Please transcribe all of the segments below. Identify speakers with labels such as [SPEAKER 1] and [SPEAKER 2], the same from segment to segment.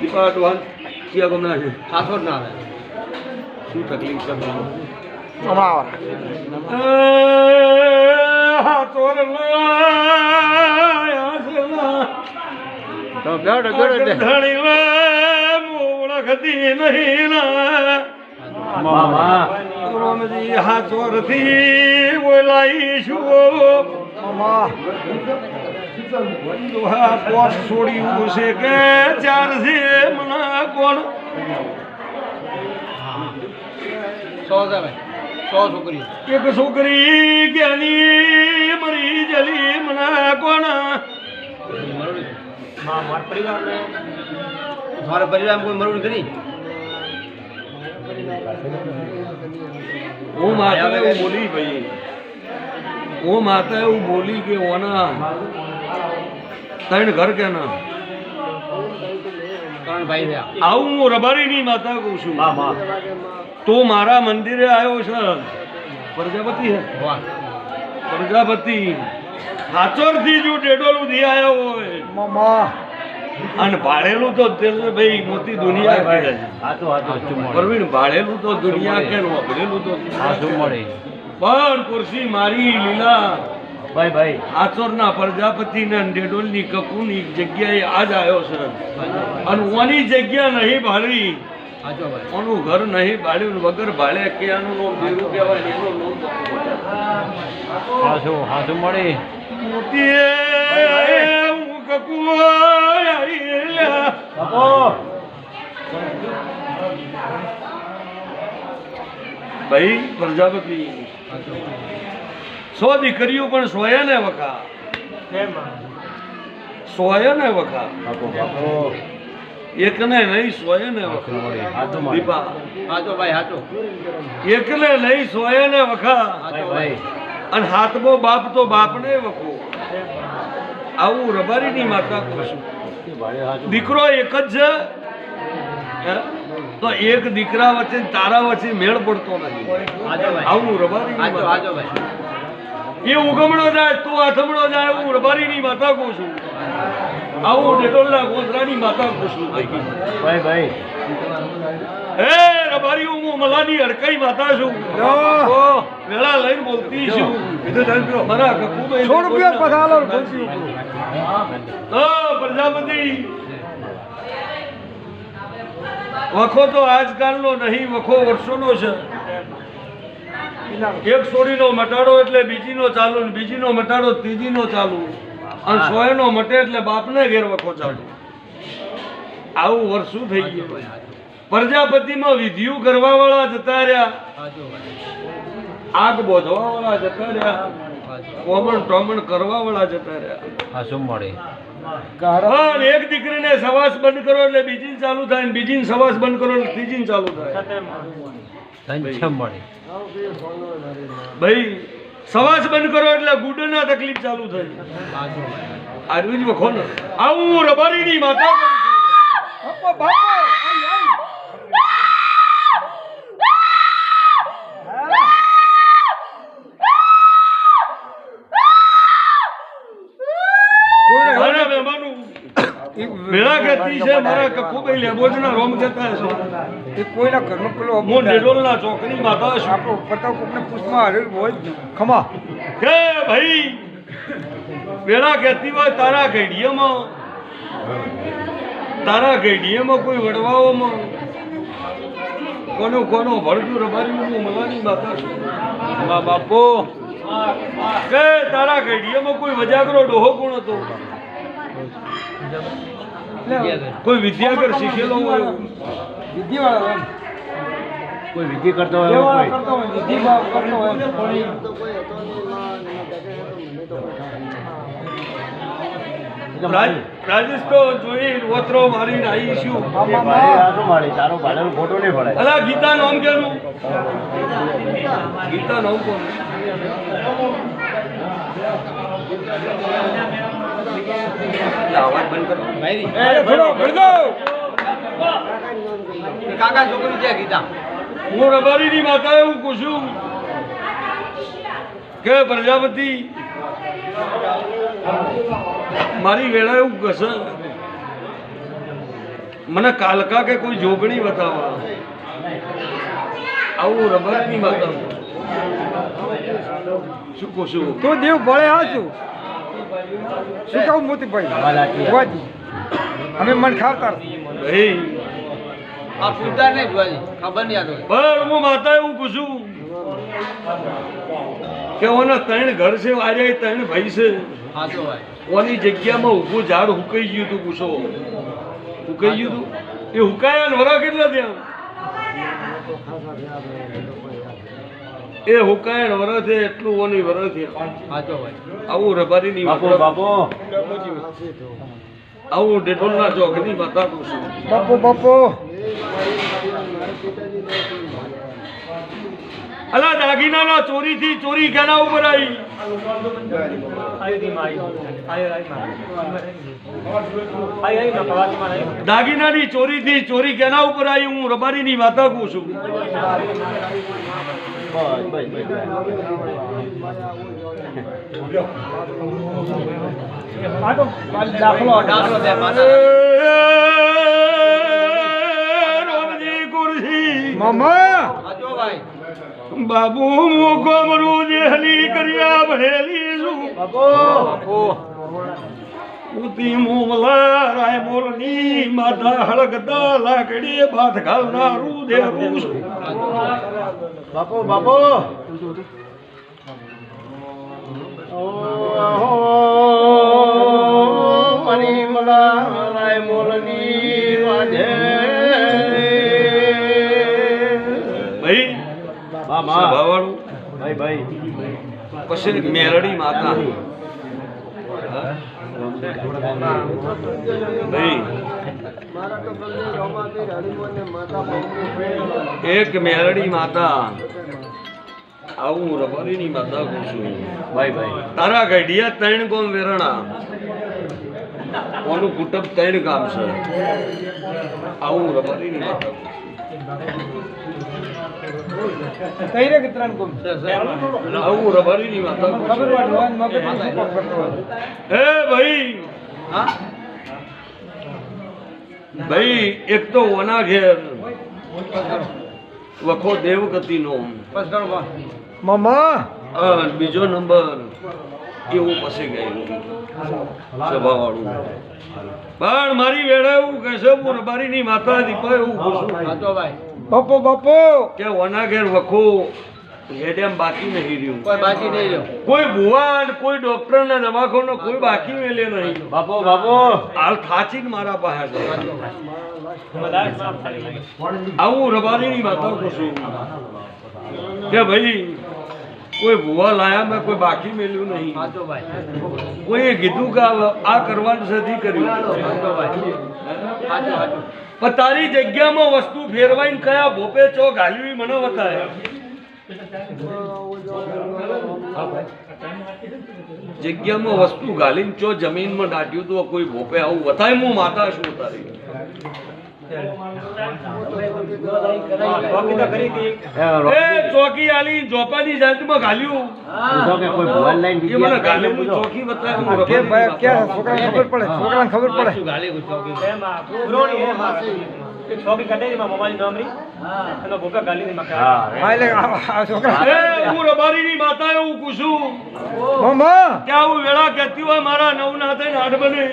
[SPEAKER 1] દીપા ડોહાન ક્યાં ગમના છે
[SPEAKER 2] સાસો જ ના આવે
[SPEAKER 1] શું તકલીફ છે
[SPEAKER 3] હમણાં
[SPEAKER 1] હાથોર
[SPEAKER 2] તો બેડો બેડો
[SPEAKER 1] ધણી ઓળખતી નહીં ના
[SPEAKER 2] મામા
[SPEAKER 1] રોમજી હાથોરથી બોલાઈશું દોહા પોસ છોડ્યું છે કે ચાર છે મના કોણ
[SPEAKER 2] 100 છે ભાઈ 100 છોકરી
[SPEAKER 1] એક છોકરી જ્ઞાની મરી જલી મના કોણ
[SPEAKER 2] મારા પરિવારમાં કોઈ મરવું કરી
[SPEAKER 1] હું માતા એવું બોલી ભાઈ હું માતા એવું બોલી કે ઓના ત્રણ ઘર કે ના
[SPEAKER 2] 3 ભાઈ થયા
[SPEAKER 1] આવું હું રબારીની માતા કહું છું
[SPEAKER 2] મામા
[SPEAKER 1] તો મારા મંદિરે આવ્યો છે પ્રજાપતિ હે
[SPEAKER 2] વાહ
[SPEAKER 1] પ્રજાપતિ હાચોરથી જો ડેડોલું ધી આવ્યો હોય
[SPEAKER 3] મામા
[SPEAKER 1] અને ભાડેલું તો ભાઈ મોટી દુનિયા કે છે
[SPEAKER 2] હાચું હાચું
[SPEAKER 1] પ્રવીણ ભાડેલું તો દુનિયા કે વાપરેલું તો
[SPEAKER 2] હાચું મળે
[SPEAKER 1] પણ કુર્સી મારી લીલા
[SPEAKER 2] ભાઈ ભાઈ
[SPEAKER 1] આચોરના પ્રજાપતિને ડેડોલની કપૂની જગ્યાએ આજ આવ્યો છે અને ઓની જગ્યા નહીં ભાળી
[SPEAKER 2] હાચો ભાઈ
[SPEAKER 1] ઓનું ઘર નહીં ભાળ્યું વગર ભાડે કે આનું નામ દેવું કહેવાય ને એનું નામ
[SPEAKER 2] હાચું હાચું મળે
[SPEAKER 1] મોતીએ હું કકુ આઈલા ભાઈ પ્રજાપતિ 100 દીકરીઓ પણ 100 ને વખા 100 ને વખા એકને નહીં 100 ને વખા દીપા
[SPEAKER 2] હાચો ભાઈ હાચો
[SPEAKER 1] એકને નહીં 100 ને વખા
[SPEAKER 2] હાચો ભાઈ
[SPEAKER 1] અને હાથમો બાપ તો બાપને વખો આવું રબારીની માતા કશું દીકરો એક જ છે હે? તો એક દીકરા વચ્ચે તારા વચ્ચે મેળ પડતો નથી
[SPEAKER 2] હાચો ભાઈ
[SPEAKER 1] આવું રબારીની
[SPEAKER 2] હાચો
[SPEAKER 1] માતા.
[SPEAKER 2] હાચો ભાઈ
[SPEAKER 1] એ ઉગમણો જાય તું આથમણો જાય હું રબારીની માતા કહું છું આવું ડેડોલના ગોધરાની માતા કહું છું
[SPEAKER 2] ભાઈ ભાઈ
[SPEAKER 1] હે રબારી હું મલાની અડકાઈ માતા છું વેળા લઈને બોલતી છું મારા કકુભાઈ
[SPEAKER 3] 100 રૂપિયા પધારો બોલતી
[SPEAKER 1] પ્રજાપતિ વખો તો આજકાલનો નહીં વખો વર્ષોનો છે એક છોડીનો મટાડો એટલે બીજીનો ચાલુ ને બીજીનો મટાડો ત્રીજીનો ચાલુ અને 100 નો મટે એટલે બાપને ઘેર વખો ચાલુ આવું વર્ષું થઈ ગયું પ્રજાપતિમાં વિધિયું કરવા વાળા જતા રહ્યા
[SPEAKER 2] હાચો ભાઈ
[SPEAKER 1] આગ બોધવા વાળા જતા રહ્યા કોમણ ટોમણ કરવા વાળા જતા રહ્યા
[SPEAKER 2] હાચું મળે
[SPEAKER 1] પણ એક દીકરીને સવાસ બંધ કરો એટલે બીજી ચાલુ થાય ને બીજી સવાસ બંધ કરો એટલે ત્રીજી ચાલુ થાય
[SPEAKER 2] સંચમ મળે
[SPEAKER 1] ભાઈ સવાસ બંધ કરો એટલે ગુડના તકલીફ ચાલુ થઈ
[SPEAKER 2] હાચો ભાઈ
[SPEAKER 1] આરવીજ વખો ને આવું રબારીની માતા કહું છું.
[SPEAKER 3] બાપો બાપો મારા મહેમાનો
[SPEAKER 1] વેળા કહેતી છે મારા કકુભાઈ લેબોજના રોમ જતા છે
[SPEAKER 3] એ કોઈના ઘરનો પેલો
[SPEAKER 1] હું ડેડોલના ચોકની માતા છું
[SPEAKER 3] આપણો પ્રતાપ કોકને પૂછમાં હારેલ હોય ખમા
[SPEAKER 1] કે ભાઈ વેળા કહેતી હોય તારા ઘેડીએમાં કોઈ વડવાઓમાં કોનો ભળતું રબારી હું મલાની માતા છું મા બાપો કે તારા ઘેડીએમાં કોઈ વજાગરો ડોહો કોણ હતો કોઈ વિદ્યાગર શીખેલો હોય
[SPEAKER 3] વિધિવાળા
[SPEAKER 2] કોઈ વિધિ કરતો હોય
[SPEAKER 3] દેવાળા
[SPEAKER 2] કોઈ
[SPEAKER 3] કરતો હોય વિધિ કરતો હોય
[SPEAKER 1] રાજેશ તો જોઈ વોતરો મારીને આવીશું
[SPEAKER 2] તારો ભાડેનો ફોટો નહીં પડે
[SPEAKER 1] અલા ગીતા નામ કેનું ગીતા નામ કોણ અવાજ બંધ કરો
[SPEAKER 2] ભાઈ
[SPEAKER 3] થોડો ભડકો
[SPEAKER 2] કાકા છોકરી છે ગીતા
[SPEAKER 1] હું રબારીની માતા એવું કહું છું કે પ્રજાપતિ મારી વેળા એવું કશે મને કાલકા કે કોઈ જોગણી બતાવો આવું રબરની બતાવું શું કહું છું
[SPEAKER 3] તું દેવ ભળે હાચું શું કહું મોતીભાઈ ભુવાજી અમે મન ખાવતા
[SPEAKER 1] ભાઈ
[SPEAKER 2] આ પૂછતા નહીં ભુવાજી ખબર નહીં આ તો
[SPEAKER 1] પણ હું માતા એવું પૂછું કે ઓના ત્રણ ઘર છે આજે ત્રણ ભાઈ છે
[SPEAKER 2] સાચો ભાઈ
[SPEAKER 1] ઓની જગ્યામાં ઊભું ઝાડ હુકાઈ ગયું તું પૂછો હુકાઈ ગયું તું એ હુકાયા ને વરા કેટલા ત્યાં એ હુકાયા ને વરા છે એટલું ઓની વરા થયા
[SPEAKER 2] સાચો ભાઈ
[SPEAKER 1] આવું રબારીની બાપો આવું ડેટોલના ચોકની બતાવું છું
[SPEAKER 3] બાપુ બાપુ
[SPEAKER 1] અલા દાગીનાના ચોરીથી ચોરી કેના ઉપર આવી દાગીનાની ચોરીથી ચોરી કેના ઉપર આવી હું રબારીની વાતા કહું છું
[SPEAKER 2] દાખલો બે માતા
[SPEAKER 1] રોમજી કુરશી
[SPEAKER 3] મામા
[SPEAKER 2] સાચો ભાઈ
[SPEAKER 1] બાબુ ગોમરું જેહલી કર્યા ભરેલી છું ઉતી મોમલા રાય મોરની માતા હળગતા લાકડી બાથ ઘાલનારું દેરું છું
[SPEAKER 2] બાપો મની મલા રાય મોલની વાજે
[SPEAKER 1] ભાઈ સભાવાળું
[SPEAKER 2] ભાઈ
[SPEAKER 1] પછી મેરડી માતા ભાઈ એક મેરડી માતા આવું રબારીની માતા કહું છું
[SPEAKER 2] ભાઈ
[SPEAKER 1] તારા ગઢિયા ત્રણ ગોમ વેરણા ઓનું કુટુંબ ત્રણ ગામ છે આવું રબારીની માતા કહું છું
[SPEAKER 3] કઈ રે ત્રણ ગુમ
[SPEAKER 1] આવું રબારીની માતા કહું
[SPEAKER 3] ખબર
[SPEAKER 1] છું.
[SPEAKER 3] વાળું મગજ શું કરતો હોય
[SPEAKER 1] હે ભાઈ
[SPEAKER 2] હા
[SPEAKER 1] ભાઈ એક તો ઓના ઘેર વખો દેવગતિનો
[SPEAKER 2] બસ કરો બસ
[SPEAKER 3] મામા
[SPEAKER 1] અને બીજો નંબર એવું પછી ગયેલું સભાવાળું પણ મારી વેળા એવું કહેશે હું રબારીની માતા દીપા એવું પૂછું
[SPEAKER 2] સાચો ભાઈ
[SPEAKER 3] બાપુ બાપુ
[SPEAKER 1] કે ઓના ઘેર વખો હેડેમ બાકી નહીં રહ્યું
[SPEAKER 2] કોઈ બાકી નહીં રહ્યો
[SPEAKER 1] કોઈ ભુવાન કોઈ ડોક્ટર ને દવાખાનો કોઈ બાકી મેલે નહીં
[SPEAKER 2] બાપો
[SPEAKER 1] હાલ થાચીને મારા પાસે છે. આવું રબારીની માતા પૂછું કે ભાઈ કોઈ ભુવા લાયા મેં કોઈ બાકી મેલ્યું નહીં
[SPEAKER 2] સાચો ભાઈ
[SPEAKER 1] કોઈએ કીધું કે આ કરવાનું છે નથી કર્યું
[SPEAKER 2] સાચો ભાઈ સાચું
[SPEAKER 1] પણ તારી જગ્યામાં વસ્તુ ફેરવાઈને કયા ભોપે ચો ઘાલવી મને બતાય જગ્યામાં વસ્તુ ઘાલીને ચો જમીનમાં દાટ્યું તો કોઈ ભોપે આવું બતાય હું માતા છું તારી એ ચોકી આલી જોપાની જાતમાં ઘાલ્યું એ મને ઘાલેલું ચોકી બતાય હું
[SPEAKER 3] કે
[SPEAKER 1] રબારીની
[SPEAKER 3] ભાઈ કે
[SPEAKER 1] માતા.
[SPEAKER 3] છોકરાને ખબર પડે છોકરાને ખબર પડે હા એટલે આ છોકરા
[SPEAKER 1] એ હું રબારીની માતા એવું પૂછું
[SPEAKER 3] મામા
[SPEAKER 1] કે આવું વેળા કહેતી હોય મારા નવના થઈને આઠ બને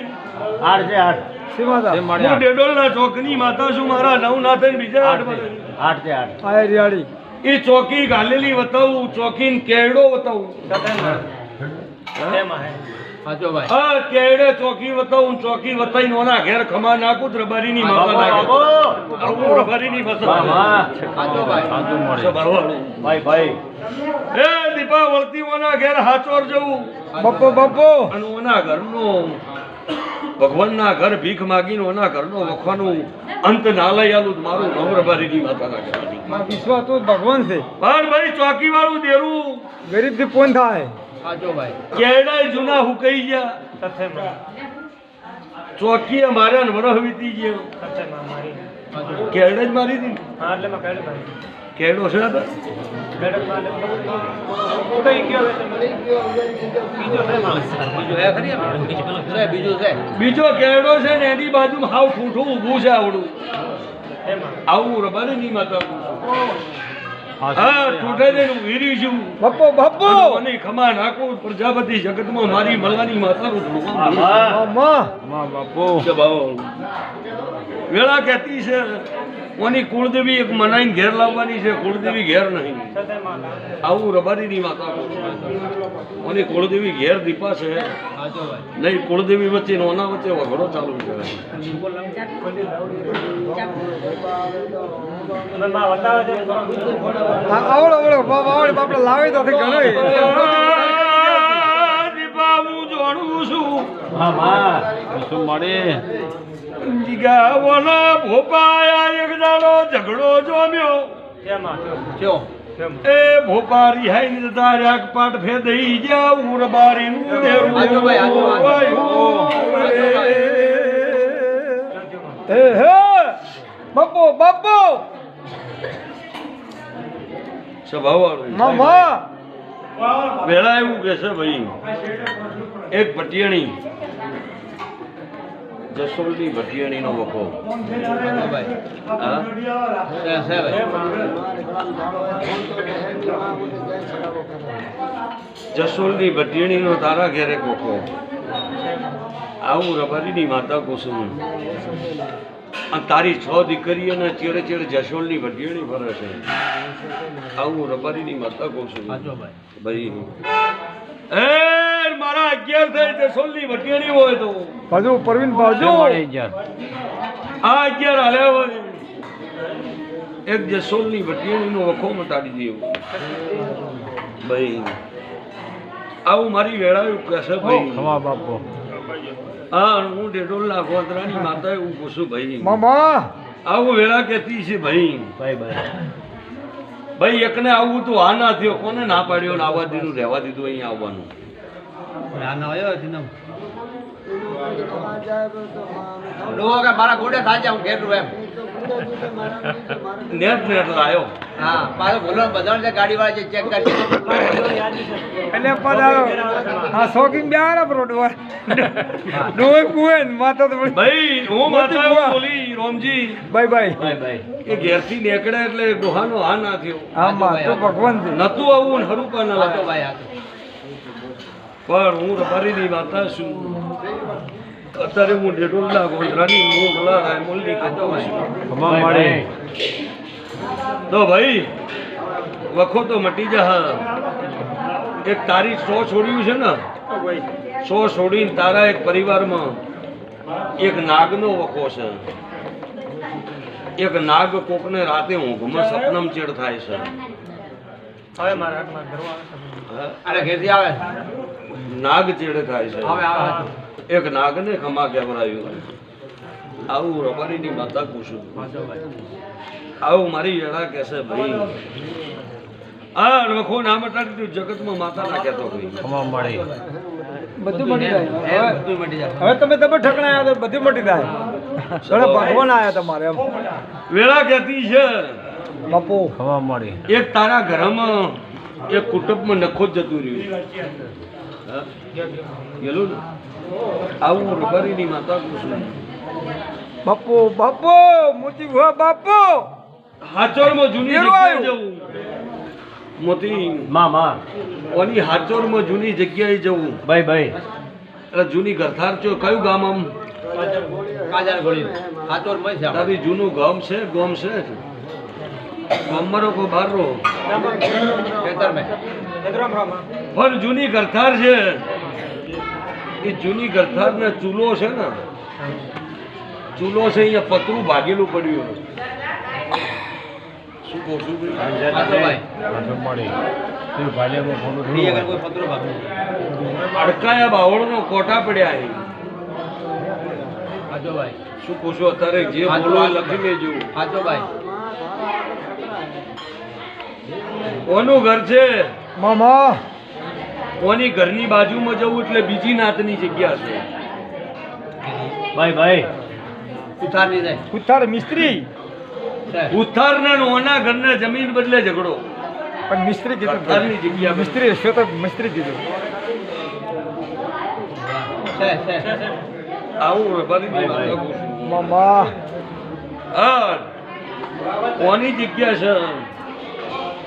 [SPEAKER 3] સીમાદા
[SPEAKER 1] હું ડેડોલના ચોકની માતા છું મારા નવના થઈને બીજા આઠ બને
[SPEAKER 3] આ રિયાળી
[SPEAKER 1] એ ચોકી ઘાલેલી બતાવું ચોકીને કેરડો બતાવું
[SPEAKER 2] સાચો ભાઈ
[SPEAKER 1] હા કેરડે ચોકી બતાવું ચોકી બતાવીને ઓના ઘેર ખમા નાખું તો રબારીની માતા નાખે આવું રબારીની માતા
[SPEAKER 2] સાચો ભાઈ
[SPEAKER 1] ભાઈ એ દીપા વળતી ઓના ઘેર હાચોર જવું
[SPEAKER 3] બાપુ બાપુ
[SPEAKER 1] અને ઓના ઘરનો ભગવાનના ઘર ભીખ માગીને ઓના ઘરનો વખવાનું અંત ના લઈ આલું તો મારું નવ રબારીની માતાના ઘર
[SPEAKER 3] વિશ્વાસ તો ભગવાન છે
[SPEAKER 1] પણ ભાઈ ચોકી વાળું દેરું
[SPEAKER 3] ગરીબ થી કોણ થાય
[SPEAKER 2] સાચો ભાઈ
[SPEAKER 1] કેરડા જૂના હુકાઈ ગયા ચોકી મારે વરહ વીતી ગયો કેરડા જ મારી હતી કેડો છે બીજો કેડો છે ને એની બાજુમાં હાવ ઠૂઠું ઊભું છે આવડું આવું રબારી ની માતા હા ઠૂઠે જઈને વીરી છું
[SPEAKER 3] બાપો બાપો
[SPEAKER 1] અને ખમા નાખું પ્રજાપતિ જગતમાં મારી મળવાની માતાનું
[SPEAKER 3] બાપો
[SPEAKER 1] વેળા કહેતી છે ઓની કુળદેવી એક મનાઈને ઘેર લાવવાની છે કુળદેવી ઘેર નહીં આવું રબારીની માતા ઓની કુળદેવી ઘેર દીપા છે નહીં કુળદેવી વચ્ચે નોના વચ્ચે વઘડો ચાલુ છે
[SPEAKER 3] આવડો આવડો બાપડે લાવે તો ઘણો
[SPEAKER 1] દીપા હું જોડું છું
[SPEAKER 2] શું મળે
[SPEAKER 1] જીગાવોના ભોપાયા એક દાડો ઝઘડો જોમ્યો એ ભોપા રિહાઈ ને તાર્યા પાટ ફે દઈ જા ઉરબારી નું
[SPEAKER 3] બાપો બાપો
[SPEAKER 1] સ્વભાવવાળું
[SPEAKER 3] મામા
[SPEAKER 1] વેળા એવું કે છે ભાઈ એક ભટિયાણી જસોલની ભટિયાણીનો વખો હા જસોલની ભટિયાણીનો તારા ઘેરે વખો આવું રબારીની માતા કુસુમ અને તારી 6 દીકરીઓને ચેડે ચેડે જસોલની ભટિયાણી ફરે છે આવું રબારીની માતા કુસુમ ભાઈ એ મારા 11 થઈ જસોલની ભટિયાણી હોય તો
[SPEAKER 3] બાજુ પરવીન બાજુ
[SPEAKER 1] આ 11 હાલ્યા હોય એક જસોલની ભટિયાણીનો વખો મટાડી દેવો ભાઈ આવું મારી વેળાયું કહેશે ભાઈ
[SPEAKER 3] બાપો
[SPEAKER 1] હા હું ડેડોલના ગોતરાની માતા એવું પૂછું ભાઈ
[SPEAKER 3] મામા
[SPEAKER 1] આવું વેળા કહેતી છે ભાઈ ભાઈ એકને આવવું તો આ ના થયો કોને ના પાડ્યો ને આવવા દીધું રહેવા દીધું અહીંયા આવવાનું
[SPEAKER 2] મારા ગોડે થાય હું ઘેર એમ
[SPEAKER 1] નેટ લાયો
[SPEAKER 2] હા પાછો બોલો બધા ગાડી વાળા છે ચેક કરી
[SPEAKER 3] એટલે પધારો આ શોકિંગ બે આરા પ્રોડવાર ડોય કુએન માતા તો
[SPEAKER 1] ભાઈ હું માતા એવું બોલી રોમજી
[SPEAKER 3] બાય બાય
[SPEAKER 1] એ ઘેરથી નીકળે એટલે ડોહાનો હા ના થયો
[SPEAKER 3] હા માં તો ભગવાન છે
[SPEAKER 1] નતું આવું ને હરુપા ના લાગ્યો પણ હું રબારીની માતા છું અત્યારે હું ડેડોલના ગોંધરાની મોગલા રાયમોલની કથા છું તો ભાઈ વખો તો મટી જા એક તારી 100 છોડ્યું છે ને 100 છોડીને તારા એક પરિવારમાં એક નાગનો વખો છે એક નાગ કોકને રાતે ઊંઘમાં સપનામ ચેડ થાય છે
[SPEAKER 2] હવે મારા હાથમાં ઘરવા અરે ઘેરથી આવે
[SPEAKER 1] નાગ ચેડ થાય છે
[SPEAKER 2] હવે આવે
[SPEAKER 1] એક નાગને ખમા કહેવરાયું આવું રબારીની માતા પૂછું આવું મારી વેળા કહેશે ભાઈ આ વખો ના મટાડી તું જગતમાં માતા ના કહેતો ભાઈ
[SPEAKER 3] બધું મટી જાય હવે તમે તમે ઠકણા આવ્યા તો બધું મટી જાય ઘણા ભગવાન આયા તમારે એમ
[SPEAKER 1] વેળા કહેતી છે
[SPEAKER 3] બાપુ
[SPEAKER 1] એક તારા ઘરમાં એક કુટુંબમાં નખો જ જતું રહ્યું હા? ગયેલું ને આવું રબારીની માતા પૂછું
[SPEAKER 3] બાપુ બાપુ મોતી ભુવા બાપુ
[SPEAKER 1] હાચોરમાં જૂની જગ્યાએ જવું મોતી ઓની હાચોરમાં જૂની જગ્યાએ જવું એટલે જૂની ગરથાર છો કયું ગામ આમ
[SPEAKER 2] કાજર ગોળી હાચોર મય છે
[SPEAKER 1] તારી જૂનું ગામ છે ગામમાં કો બહાર રો
[SPEAKER 2] ખેતર મે
[SPEAKER 1] પણ જૂની ગરથાર છે એ જૂની ગરથાર ને ચૂલો છે ને ચૂલો છે અહીંયા પતરું ભાગેલું પડ્યું શું કહું છું અડકાયા બાવળનો કોટા પડ્યા છે શું કહું છું અત્યારે જે બોલો એ લખી લેજો કોનું ઘર છે
[SPEAKER 3] મામા
[SPEAKER 1] કોની ઘરની બાજુમાં જવું એટલે બીજી નાતની જગ્યા છે
[SPEAKER 2] ઉતાર ની જાય
[SPEAKER 3] કુથાર મિસ્ત્રી
[SPEAKER 1] ઉથાર ને ઓના ઘરને જમીન બદલે ઝઘડો
[SPEAKER 3] પણ મિસ્ત્રી કીધું
[SPEAKER 1] પથ્થરની જગ્યા
[SPEAKER 3] મિસ્ત્રી હશો તો મિસ્ત્રી કીધું
[SPEAKER 1] આવું બની
[SPEAKER 3] મામા
[SPEAKER 1] કોની જગ્યા છે